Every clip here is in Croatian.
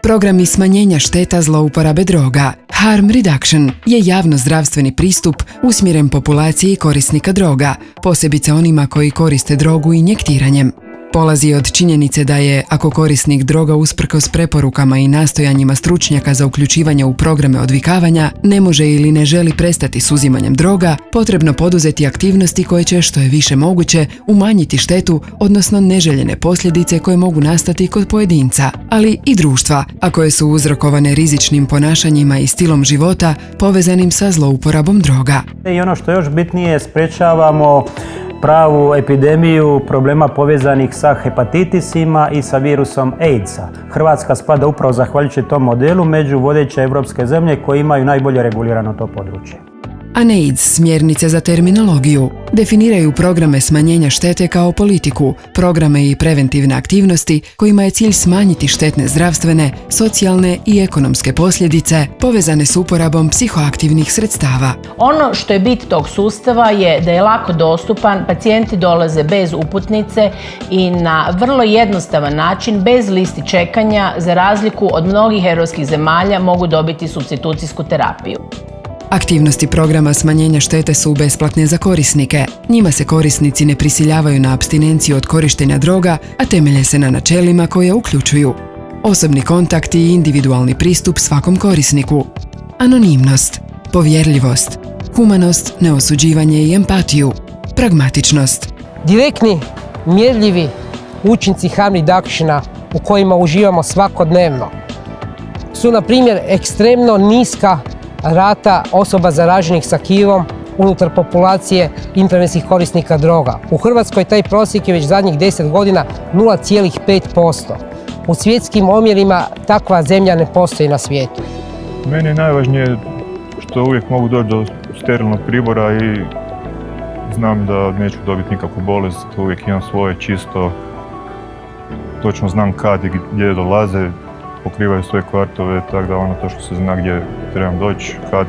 Programi smanjenja šteta zlouporabe droga, harm reduction, je javno-zdravstveni pristup usmjeren populaciji korisnika droga, posebice onima koji koriste drogu injektiranjem. Polazi od činjenice da je, ako korisnik droga usprkos preporukama i nastojanjima stručnjaka za uključivanje u programe odvikavanja, ne može ili ne želi prestati s uzimanjem droga, potrebno poduzeti aktivnosti koje će, što je više moguće, umanjiti štetu, odnosno neželjene posljedice koje mogu nastati kod pojedinca, ali i društva, a koje su uzrokovane rizičnim ponašanjima i stilom života povezanim sa zlouporabom droga. I ono što još bitnije, sprečavamo pravu epidemiju problema povezanih sa hepatitisima i sa virusom AIDS-a. Hrvatska spada upravo zahvaljujući tom modelu među vodeće evropske zemlje koje imaju najbolje regulirano to područje. UNAIDS, smjernice za terminologiju, definiraju programe smanjenja štete kao politiku, programe i preventivne aktivnosti kojima je cilj smanjiti štetne zdravstvene, socijalne i ekonomske posljedice povezane s uporabom psihoaktivnih sredstava. Ono što je bit tog sustava je da je lako dostupan, pacijenti dolaze bez uputnice i na vrlo jednostavan način, bez listi čekanja, za razliku od mnogih europskih zemalja, mogu dobiti supstitucijsku terapiju. Aktivnosti programa smanjenja štete su besplatne za korisnike. Njima se korisnici ne prisiljavaju na apstinenciju od korištenja droga, a temelje se na načelima koje uključuju osobni kontakt i individualni pristup svakom korisniku, anonimnost, povjerljivost, humanost, neosuđivanje i empatiju, pragmatičnost. Direktni, mjerljivi učinci harm reductiona u kojima uživamo svakodnevno su, na primjer, ekstremno niska rata osoba zaraženih sa HIV-om unutar populacije intravenskih korisnika droga. U Hrvatskoj taj prosjek je već zadnjih 10 godina 0,5%. U svjetskim omjerima takva zemlja ne postoji na svijetu. Meni je najvažnije što uvijek mogu doći do sterilnog pribora i znam da neću dobiti nikakvu bolest, uvijek imam svoje čisto, točno znam kad i gdje dolaze, pokrivaju svoje kvartove, tako da ono to što se zna gdje trebam doći, kad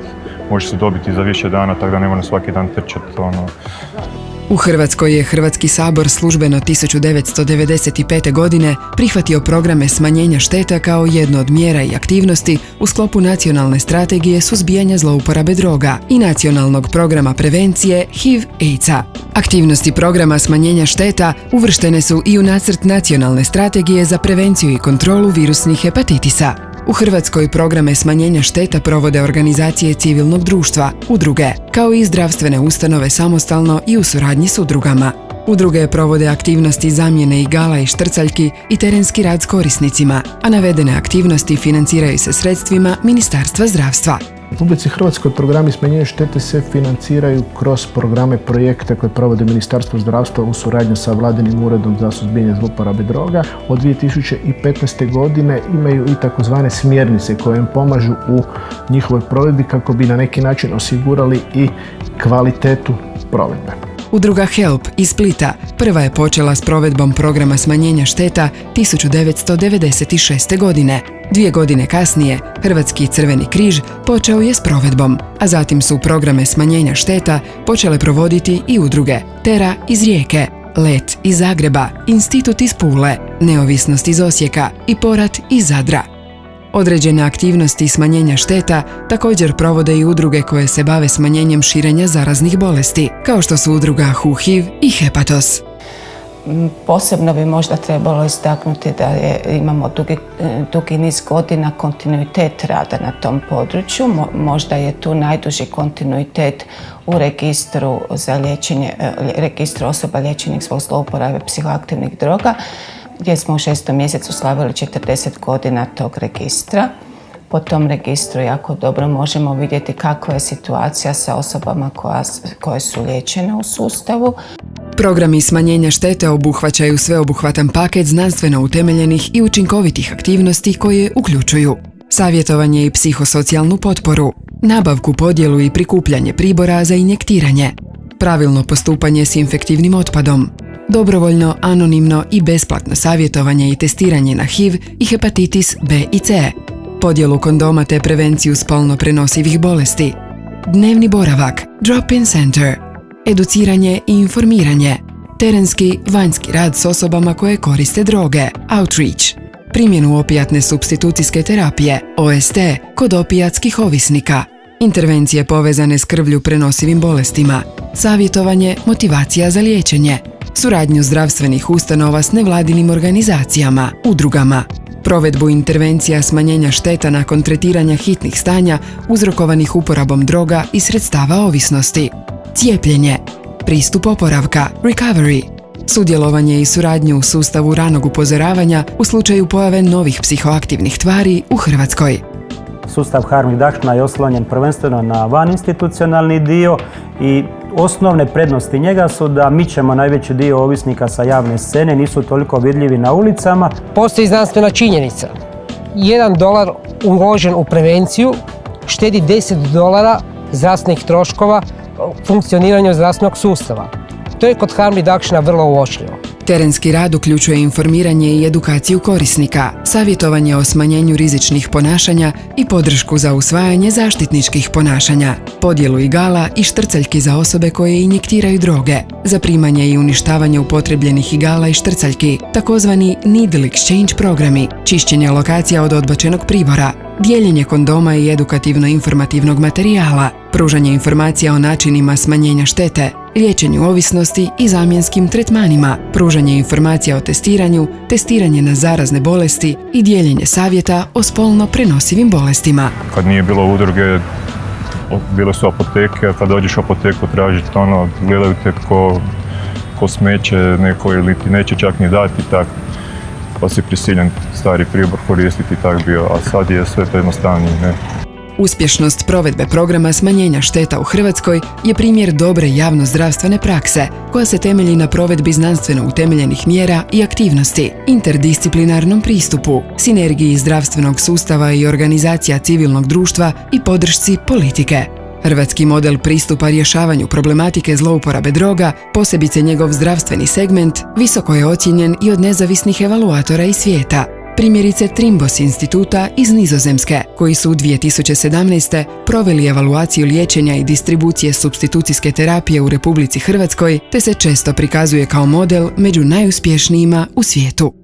može se dobiti za više dana, tako da ne moram svaki dan trčati. U Hrvatskoj je Hrvatski sabor službeno 1995. godine prihvatio programe smanjenja šteta kao jedno od mjera i aktivnosti u sklopu nacionalne strategije suzbijanja zlouporabe droga i nacionalnog programa prevencije HIV/AIDS-a. Aktivnosti programa smanjenja šteta uvrštene su i u nacrt nacionalne strategije za prevenciju i kontrolu virusnih hepatitisa. U Hrvatskoj programe smanjenja šteta provode organizacije civilnog društva, udruge, kao i zdravstvene ustanove samostalno i u suradnji s udrugama. Udruge provode aktivnosti zamjene igala i štrcaljki i terenski rad s korisnicima, a navedene aktivnosti financiraju se sredstvima Ministarstva zdravstva. U Republici Hrvatskoj programi smanjenja štete se financiraju kroz programe projekte koje provode Ministarstvo zdravstva u suradnji sa Vladinim uredom za suzbijanje zlouporabe droga. Od 2015. godine imaju i takozvane smjernice koje im pomažu u njihovoj provedbi kako bi na neki način osigurali i kvalitetu provedbe. Udruga HELP iz Splita prva je počela s provedbom programa smanjenja šteta 1996. godine. 2 godine kasnije, Hrvatski Crveni križ počeo je s provedbom, a zatim su programe smanjenja šteta počele provoditi i udruge Tera iz Rijeke, Let iz Zagreba, Institut iz Pule, Neovisnost iz Osijeka i Porat iz Zadra. Određene aktivnosti smanjenja šteta također provode i udruge koje se bave smanjenjem širenja zaraznih bolesti, kao što su udruga HU-HIV i Hepatos. Posebno bi možda trebalo istaknuti da imamo dugi niz godina kontinuitet rada na tom području. Možda je tu najduži kontinuitet u registru osoba liječenih zbog zlouporabe psihoaktivnih droga, gdje smo u 6. mjesecu slavili 40 godina tog registra. Po tom registru jako dobro možemo vidjeti kakva je situacija sa osobama koje su liječene u sustavu. Programi smanjenja štete obuhvaćaju sveobuhvatan paket znanstveno utemeljenih i učinkovitih aktivnosti koje uključuju savjetovanje i psihosocijalnu potporu, nabavku, podjelu i prikupljanje pribora za injektiranje, pravilno postupanje s infektivnim otpadom, dobrovoljno, anonimno i besplatno savjetovanje i testiranje na HIV i hepatitis B i C, podjelu kondoma te prevenciju spolno prenosivih bolesti, dnevni boravak, drop-in center, educiranje i informiranje, terenski, vanjski rad s osobama koje koriste droge, outreach, primjenu opijatne supstitucijske terapije, OST, kod opijatskih ovisnika, intervencije povezane s krvlju prenosivim bolestima, savjetovanje, motivacija za liječenje, suradnju zdravstvenih ustanova s nevladinim organizacijama, udrugama, provedbu intervencija smanjenja šteta nakon tretiranja hitnih stanja uzrokovanih uporabom droga i sredstava ovisnosti, cijepljenje, pristup oporavka, recovery, sudjelovanje i suradnju u sustavu ranog upozoravanja u slučaju pojave novih psihoaktivnih tvari u Hrvatskoj. Sustav Harm Reduction je oslonjen prvenstveno na vaninstitucionalni dio i osnovne prednosti njega su da mičemo najveći dio ovisnika sa javne scene, nisu toliko vidljivi na ulicama. Postoji znanstvena činjenica. $1 uložen u prevenciju štedi $10 zdravstvenih troškova funkcioniranju zdravstvenog sustava. To je kod harm reductiona vrlo uočljivo. Terenski rad uključuje informiranje i edukaciju korisnika, savjetovanje o smanjenju rizičnih ponašanja i podršku za usvajanje zaštitničkih ponašanja, podjelu igala i štrcaljki za osobe koje injektiraju droge, zaprimanje i uništavanje upotrebljenih igala i štrcaljki, takozvani needle exchange programi, čišćenje lokacija od odbačenog pribora, dijeljenje kondoma i edukativno-informativnog materijala, pružanje informacija o načinima smanjenja štete, liječenju ovisnosti i zamjenskim tretmanima, pružanje informacija o testiranju, testiranje na zarazne bolesti i dijeljenje savjeta o spolno prenosivim bolestima. Kad nije bilo udruge, bile su apoteke, a kad dođeš u apoteku tražiti gledaju te ko smeće neko ili ti neće čak ni dati tako. Pa si prisiljen stari pribor koristiti tak bio, a sad je sve to jednostavnije, ne? Uspješnost provedbe programa smanjenja šteta u Hrvatskoj je primjer dobre javnozdravstvene prakse koja se temelji na provedbi znanstveno utemeljenih mjera i aktivnosti, interdisciplinarnom pristupu, sinergiji zdravstvenog sustava i organizacija civilnog društva i podršci politike. Hrvatski model pristupa rješavanju problematike zlouporabe droga, posebice njegov zdravstveni segment, visoko je ocijenjen i od nezavisnih evaluatora iz svijeta. Primjerice Trimbos instituta iz Nizozemske, koji su u 2017. proveli evaluaciju liječenja i distribucije supstitucijske terapije u Republici Hrvatskoj, te se često prikazuje kao model među najuspješnijima u svijetu.